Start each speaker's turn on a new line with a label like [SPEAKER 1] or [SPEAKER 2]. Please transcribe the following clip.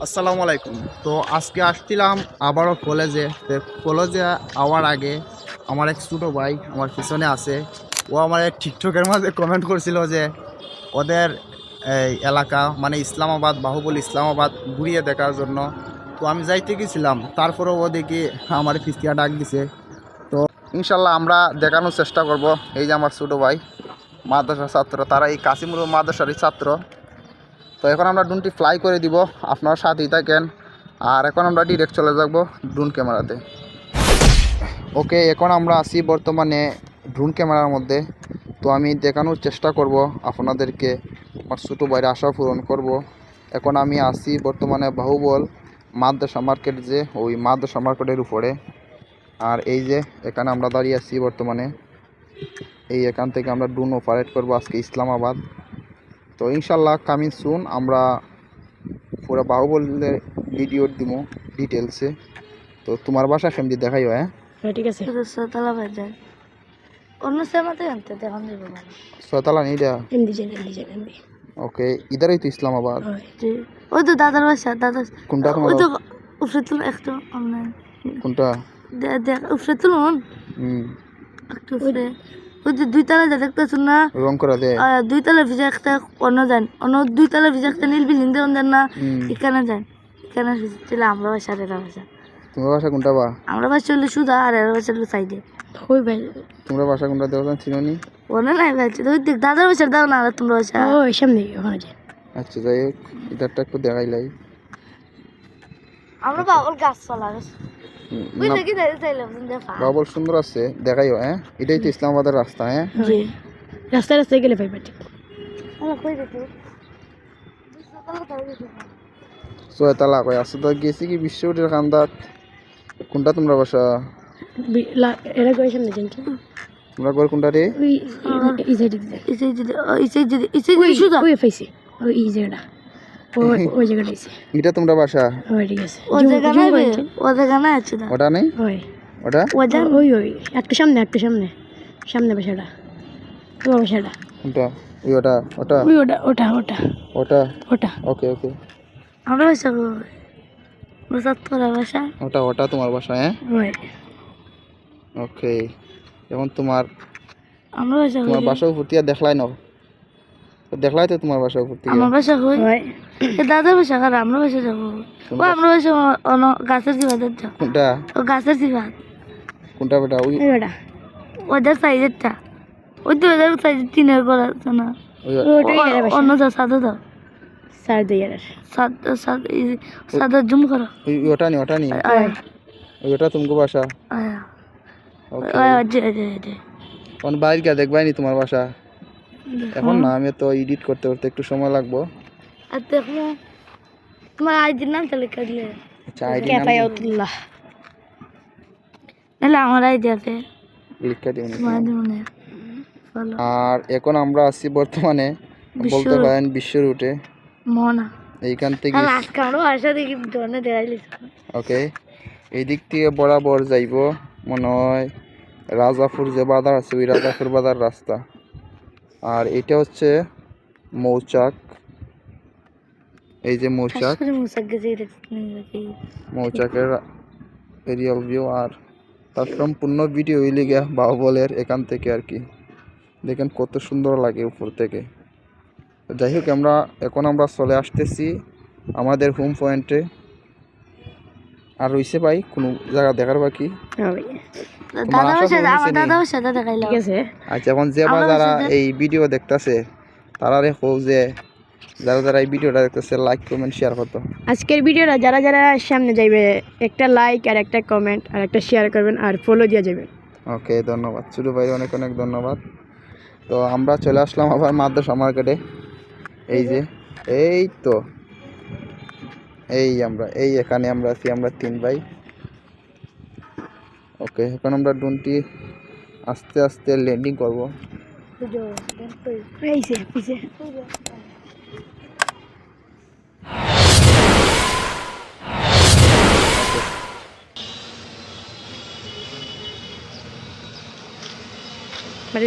[SPEAKER 1] আসসালামু আলাইকুম। তো আজকে আসছিলাম আবারও কলেজে। তো কলেজে আওয়ার আগে আমার এক ছোটো ভাই আমার পিছনে আছে। ও আমার এক টিকটকের মাঝে কমেন্ট করছিল যে ওদের এই এলাকা মানে ইসলামাবাদ, বাহুবলী ইসলামাবাদ ঘুরিয়ে দেখার জন্য। তো আমি যাইতে গেছিলাম, তারপরেও ও দেখি আমার ফিসকিয়া ডাক দিছে। তো ইনশাল্লাহ আমরা দেখানোর চেষ্টা করব। এই যে আমার ছোটো ভাই মাদ্রাসার ছাত্র, তারা এই কাশিমুর মাদ্রাসারই ছাত্র। তো এখন আমরা ড্রোনটি ফ্লাই করে দিব, আপনার সাথেই থাকেন। আর এখন আমরা ডিরেক্ট চলে যাব ড্রোন ক্যামেরাতে। ওকে, এখন আমরা আছি বর্তমানে ড্রোন ক্যামেরার মধ্যে। তো আমি দেখানোর চেষ্টা করব আপনাদেরকে, আমার ছোটো ভাইয়ের আশা পূরণ করব। এখন আমি আছি বর্তমানে বাহুবল মাদ্রাসা মার্কেট, যে ওই মাদ্রাসা মার্কেটের উপরে। আর এই যে এখানে আমরা দাঁড়িয়ে আছি বর্তমানে, এই এখান থেকে আমরা ড্রোন অপারেট করব আজকে ইসলামাবাদ। তো ইনশাল্লাহ কামিং সুন আমরা পুরো বাহুবলের ভিডিও দিব ডিটেলসে। তো তোমার বাসা সেমনি দেখাই হয়।
[SPEAKER 2] হ্যাঁ ঠিক আছে। ছয়তলা বাজার অন্য সেমাতে আনতে দেখান দেব মানে
[SPEAKER 1] ছয়তলা নেই এটা।
[SPEAKER 2] হিন্দি জানি
[SPEAKER 1] ওকে, ইধারই তো ইসলামাবাদ।
[SPEAKER 2] ওই তো দাদার বাসা, দাদা
[SPEAKER 1] কোনটা তোমার?
[SPEAKER 2] ওই তো উপরে তুল একটু অনলাইন
[SPEAKER 1] কোনটা?
[SPEAKER 2] দেখ উপরে তুলুন একটু উপরে। ওই যে দুইতলা যা দেখতেছ না,
[SPEAKER 1] রং করা দে।
[SPEAKER 2] দুইতলা ভিজা একটা অন্য যান, অন্য দুইতলা ভিজা একটা নীল বিল্ডিং দেন না, এখানে যান। এখানে চলে আমরা বাসা, এরা বাসা।
[SPEAKER 1] তোমার বাসা কোনটা বা?
[SPEAKER 2] আমরা বাসা হলো সুদা, আর এরা বাসা হলো সাইডে। ওই ভাই
[SPEAKER 1] তোমরা বাসা কোনটা দেওয়া চিনি?
[SPEAKER 2] ওনে নাই ভাই, ওই দেখ দাদার বাসা দাও না, আর তোমরা বাসা ওই সামনে ওখানে যাই।
[SPEAKER 1] আচ্ছা যাই হোক, ইধারটা একটু দেখাইলাই।
[SPEAKER 2] আমরা বাবল গাছ চলা গেছে বুঝলে কি চাইলাম দেখা।
[SPEAKER 1] বাবল সুন্দর আছে, দেখাইও। হ্যাঁ, এটাই তো ইসলামাবাদের রাস্তা। হ্যাঁ
[SPEAKER 2] জি, রাস্তায় গেলে পাইবা ঠিক। আমরা কই দেখো
[SPEAKER 1] ছয়তলা কই আছে তো, গেছি কি বিশ্বউটের কান্দাত। কোনটা তোমরা বাসা?
[SPEAKER 2] এরা কই সামনে যাই কি
[SPEAKER 1] তোমরা ঘর কোনটা রে?
[SPEAKER 2] ওই এই সাইডে সুদা ওই পাইছি, ওই এই জায়গাটা, ওই জায়গাটা আছে।
[SPEAKER 1] এটা তোমরা বাসা?
[SPEAKER 2] ওই ঠিক আছে, ও জায়গা নাই, ও জায়গা নাই আছে না,
[SPEAKER 1] ওটা নেই।
[SPEAKER 2] ওই
[SPEAKER 1] ওটা
[SPEAKER 2] ওই একটু সামনে বাসাটা, তোমার বাসাটা
[SPEAKER 1] কোনটা? ওই ওটা ওটা
[SPEAKER 2] ওই ওটা
[SPEAKER 1] ওকে ওকে।
[SPEAKER 2] আমরা বাসা বাসা তোরা বাসা
[SPEAKER 1] ওটা তোমার বাসা? হ্যাঁ
[SPEAKER 2] ওই
[SPEAKER 1] ওকে। এখন তোমার
[SPEAKER 2] আমরা বাসা
[SPEAKER 1] তোমার বাসা উপরতিয়া দেখলাই না? দেখলাই তো তোমার বাসা উপরতিয়া?
[SPEAKER 2] আমার বাসা হই দাদার বাসা, আর আমরা বাসা যাবো। ও আমরা বাসা অন গাছের জিবাদের যাও।
[SPEAKER 1] কোনটা?
[SPEAKER 2] ও গাছের জিবাদ
[SPEAKER 1] কোনটা বেটা? ওই
[SPEAKER 2] ওটা ওদের সাইজেরটা, ওই তো ওদের সাইজ টিনের ঘর আছে না, অন্য যা সাদা দাও সাদা জুম করো।
[SPEAKER 1] ওটা নি ওই ওটা তোমার বাসা? কোন বাইরে গিয়ে দেখবাই নি তোমার বাসা? এখন না, আমি তো এডিট করতে করতে একটু সময় লাগবো।
[SPEAKER 2] আর দেখো তোমার আইডির নামটা লেখা দিলে।
[SPEAKER 1] আচ্ছা, আইডি নাম
[SPEAKER 2] নাহলে আমার আইডি আছে
[SPEAKER 1] লিখে দিও।
[SPEAKER 2] ফলো।
[SPEAKER 1] আর এখন আমরা আছি বর্তমানে বলতে পারেন বিশ্ব রুটে।
[SPEAKER 2] মনা
[SPEAKER 1] এইখান থেকে
[SPEAKER 2] আজকে আমরা বাসা দেখি ধরনের দেখাইলিস।
[SPEAKER 1] ওকে, এই দিক থেকে বরাবর যাইব মনে হয় রাজাপুর যে বাজার আছে, ওই রাজাপুর বাজার রাস্তা। আর এটা হচ্ছে মৌচাক, এই যে মৌচাকের এরিয়াল ভিউ। আর তার সম্পূর্ণ ভিডিও হইলে গিয়া বাহুবলের এখান থেকে আর কি। দেখেন কত সুন্দর লাগে উপর থেকে। যাই হোক, এখন আমরা চলে আসতেছি আমাদের হোম পয়েন্টে। আর রইছে ভাই কোনো জায়গা দেখার বাকি? আচ্ছা, এখন যারা এই ভিডিও দেখতেছে তারা রেখো যে যারা এই ভিডিওটা দেখতেছে লাইক কমেন্ট শেয়ার করতো।
[SPEAKER 2] আজকের ভিডিওটা যারা সামনে যাইবে একটা লাইক আর একটা কমেন্ট আর একটা শেয়ার করবেন আর ফলো দিয়ে যাবেন।
[SPEAKER 1] ওকে, ধন্যবাদ ছোটো ভাই, অনেক অনেক ধন্যবাদ। তো আমরা চলে আসলাম আবার মাদ্রাসা মার্কেটে। এই যে এই তো এখানে আমরা আছি, আমরা 3 ভাই। ওকে, এখন আমরা ড্রোনটি আস্তে আস্তে ল্যান্ডিং করবো।
[SPEAKER 2] Vale,